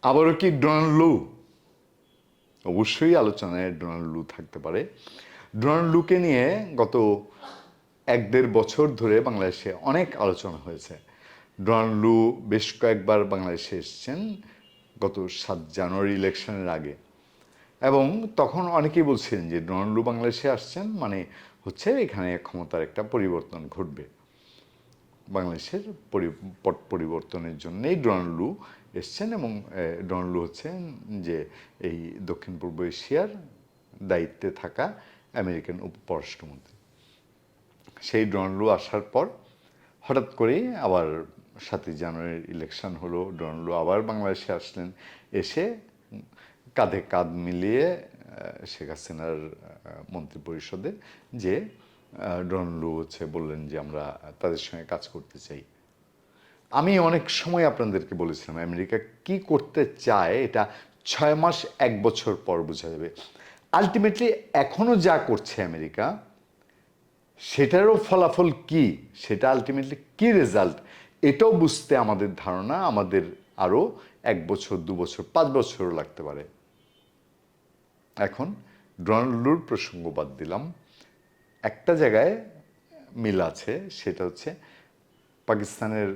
আবারও কি ডোনাল্ড লু? অবশ্যই আলোচনায় ডোনাল্ড লু থাকতে পারে। ডোনাল্ড লুকে নিয়ে গত 1-1.5 বছর ধরে বাংলাদেশে অনেক আলোচনা হয়েছে। ডোনাল্ড লু বেশ কয়েকবার বাংলাদেশে এসেছেন গত 7 জানুয়ারি ইলেকশনের আগে, এবং তখন অনেকেই বলছিলেন যে ডোনাল্ড লু বাংলাদেশে আসছেন মানে হচ্ছে এখানে ক্ষমতার একটা পরিবর্তন ঘটবে, বাংলাদেশের পট পরিবর্তনের জন্যই ডোনাল্ড লু এসছেন। এবং ডোনাল্ড লু হচ্ছেন যে এই দক্ষিণ পূর্ব এশিয়ার দায়িত্বে থাকা আমেরিকান উপপররাষ্ট্রমন্ত্রী। সেই ডোনাল্ড লু আসার পর হঠাৎ করেই আবার 7 জানুয়ারির ইলেকশন হলো, ডোনাল্ড লু আবার বাংলাদেশে আসলেন। এসে কাঁধে কাঁধ মিলিয়ে শেখ হাসিনার মন্ত্রিপরিষদে যে ডোনাল্ড লু বললেন যে আমরা তাদের সঙ্গে কাজ করতে চাই। আমি অনেক সময় আপনাদেরকে বলেছিলাম আমেরিকা কি করতে চায় এটা 6 মাস 1 বছর পর বোঝা যাবে। আলটিমেটলি এখনো যা করছে আমেরিকা, সেটারও ফলাফল কি, সেটা আলটিমেটলি কি রেজাল্ট, এটাও বুঝতে আমাদের ধারণা আমাদের আরও 1 বছর 2 বছর 5 বছরও লাগতে পারে। এখন ডোনাল্ড লুর প্রসঙ্গ বাদ দিলাম, একটা জায়গায় মিল আছে, সেটা হচ্ছে পাকিস্তানের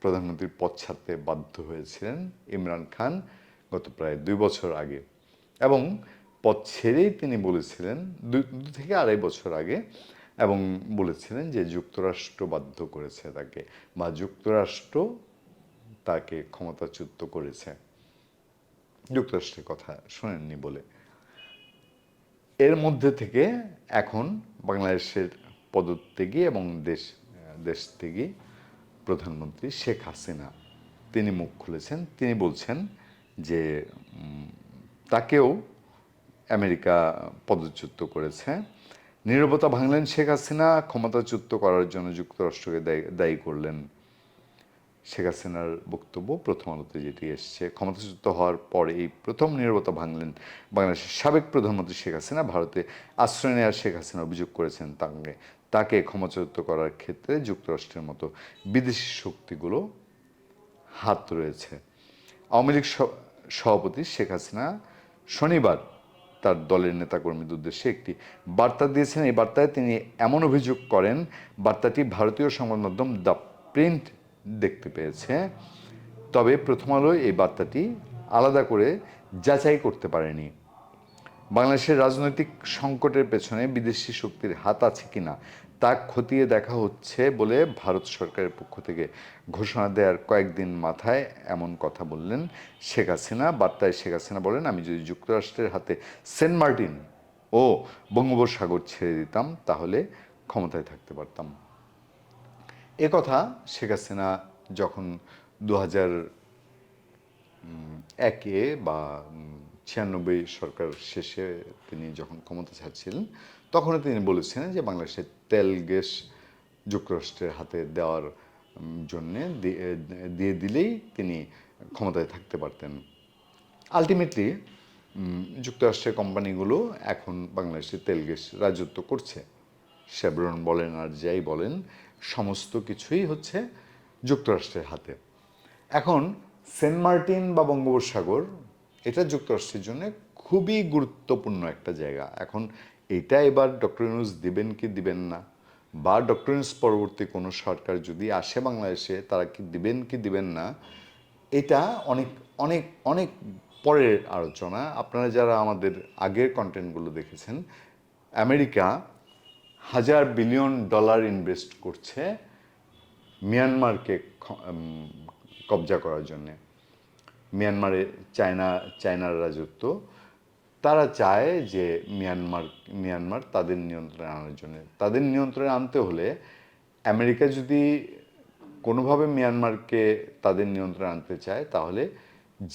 প্রধানমন্ত্রীর পদ ছাড়তে বাধ্য হয়েছিলেন ইমরান খান গত প্রায় 2 বছর আগে, এবং পদ ছেড়েই তিনি বলেছিলেন 2 থেকে 2.5 বছর আগে, এবং বলেছিলেন যে যুক্তরাষ্ট্র বাধ্য করেছে তাকে, বা যুক্তরাষ্ট্র তাকে ক্ষমতাচ্যুত করেছে, যুক্তরাষ্ট্রের কথা শোনেননি বলে। এর মধ্যে থেকে এখন বাংলাদেশের পদত্যাগী এবং দেশত্যাগী প্রধানমন্ত্রী শেখ হাসিনা তিনি মুখ খুলেছেন। তিনি বলছেন যে তাকেও আমেরিকা পদচ্যুত করেছে। নীরবতা ভাঙলেন শেখ হাসিনা, ক্ষমতাচ্যুত করার জন্য যুক্তরাষ্ট্রকে দায়ী করলেন। শেখ হাসিনার বক্তব্য প্রথম আলোতে যেটি এসছে, ক্ষমতাচ্যুত হওয়ার পরে এই প্রথম নীরবতা ভাঙলেন বাংলাদেশের সাবেক প্রধানমন্ত্রী শেখ হাসিনা। ভারতে আশ্রয় নেওয়ার শেখ হাসিনা অভিযোগ করেছেন তাকে ক্ষমতাচ্যুত করার ক্ষেত্রে যুক্তরাষ্ট্রের মতো বিদেশি শক্তিগুলো হাত রয়েছে। আওয়ামী লীগ সভাপতি শেখ হাসিনা শনিবার তার দলের নেতাকর্মীদের উদ্দেশ্যে একটি বার্তা দিয়েছেন। এই বার্তায় তিনি এমন অভিযোগ করেন, বার্তাটি ভারতীয় সংবাদ মাধ্যম দ্য প্রিন্ট দেখতে পেয়েছে। তবে প্রথম আলো এই বার্তাটি আলাদা করে যাচাই করতে পারেনি। বাংলাদেশের রাজনৈতিক সংকটের পেছনে বিদেশি শক্তির হাত আছে কিনা তা খতিয়ে দেখা হচ্ছে বলে ভারত সরকারের পক্ষ থেকে ঘোষণা দেওয়ার কয়েকদিন মাথায় এমন কথা বললেন শেখ হাসিনা। বার্তায় শেখ হাসিনা বলেন, আমি যদি যুক্তরাষ্ট্রের হাতে সেন্ট মার্টিন ও বঙ্গোপসাগর ছেড়ে দিতাম তাহলে ক্ষমতায় থাকতে পারতাম। এ কথা শেখ হাসিনা যখন 2001-এ বা 96 সরকার শেষে তিনি যখন ক্ষমতা ছাড়ছিলেন, তখনও তিনি বলেছিলেন যে বাংলাদেশের তেল গ্যাস যুক্তরাষ্ট্রের হাতে দেওয়ার জন্যে দিয়ে দিলেই তিনি ক্ষমতায় থাকতে পারতেন। আলটিমেটলি যুক্তরাষ্ট্রের কোম্পানিগুলো এখন বাংলাদেশের তেল গ্যাস রাজত্ব করছে। শেভরন বলেন আর যাই বলেন, সমস্ত কিছুই হচ্ছে যুক্তরাষ্ট্রের হাতে। এখন সেন্ট মার্টিন বা বঙ্গোপসাগর এটা যুক্তরাষ্ট্রের জন্য খুবই গুরুত্বপূর্ণ একটা জায়গা। এখন এটা এবার ডক্টর ইউনূস দিবেন কি দিবেন না, বা ডক্টর ইউনূস পরবর্তী কোনো সরকার যদি আসে বাংলাদেশে, তারা কি দিবেন কি দিবেন না, এটা অনেক অনেক অনেক পরের আলোচনা। আপনারা যারা আমাদের আগের কন্টেন্টগুলো দেখেছেন, আমেরিকা $1,000 বিলিয়ন ইনভেস্ট করছে মিয়ানমারকে কবজা করার জন্যে। মিয়ানমারে চায়নার রাজত্ব, তারা চায় যে মিয়ানমার তাদের নিয়ন্ত্রণে আনার জন্য। তাদের নিয়ন্ত্রণে আনতে হলে আমেরিকা যদি কোনোভাবে মিয়ানমারকে তাদের নিয়ন্ত্রণে আনতে চায়, তাহলে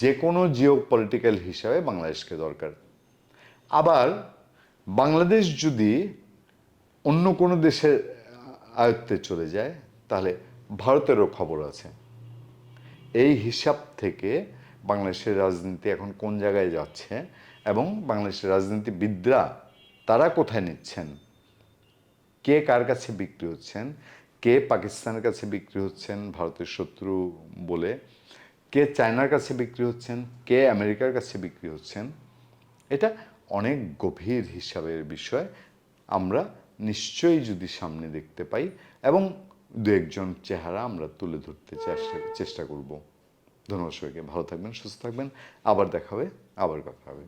যে কোনো জিও পলিটিক্যাল হিসাবে বাংলাদেশকে দরকার। আবার বাংলাদেশ যদি অন্য কোনো দেশের আয়ত্তে চলে যায়, তাহলে ভারতেরও খবর আছে। এই হিসাব থেকে বাংলাদেশের রাজনীতি এখন কোন জায়গায় যাচ্ছে এবং বাংলাদেশের রাজনীতিবিদরা তারা কোথায় নিচ্ছেন, কে কার কাছে বিক্রি হচ্ছেন, কে পাকিস্তানের কাছে বিক্রি হচ্ছেন ভারতের শত্রু বলে, কে চায়নার কাছে বিক্রি হচ্ছেন, কে আমেরিকার কাছে বিক্রি হচ্ছেন, এটা অনেক গভীর হিসাবের বিষয়। আমরা নিশ্চয়ই যদি সামনে দেখতে পাই এবং দু একজন চেহারা আমরা তুলে ধরতে চেষ্টা করব। ধন্যবাদ সবাইকে, ভালো থাকবেন, সুস্থ থাকবেন, আবার দেখা হবে, আবার কথা হবে।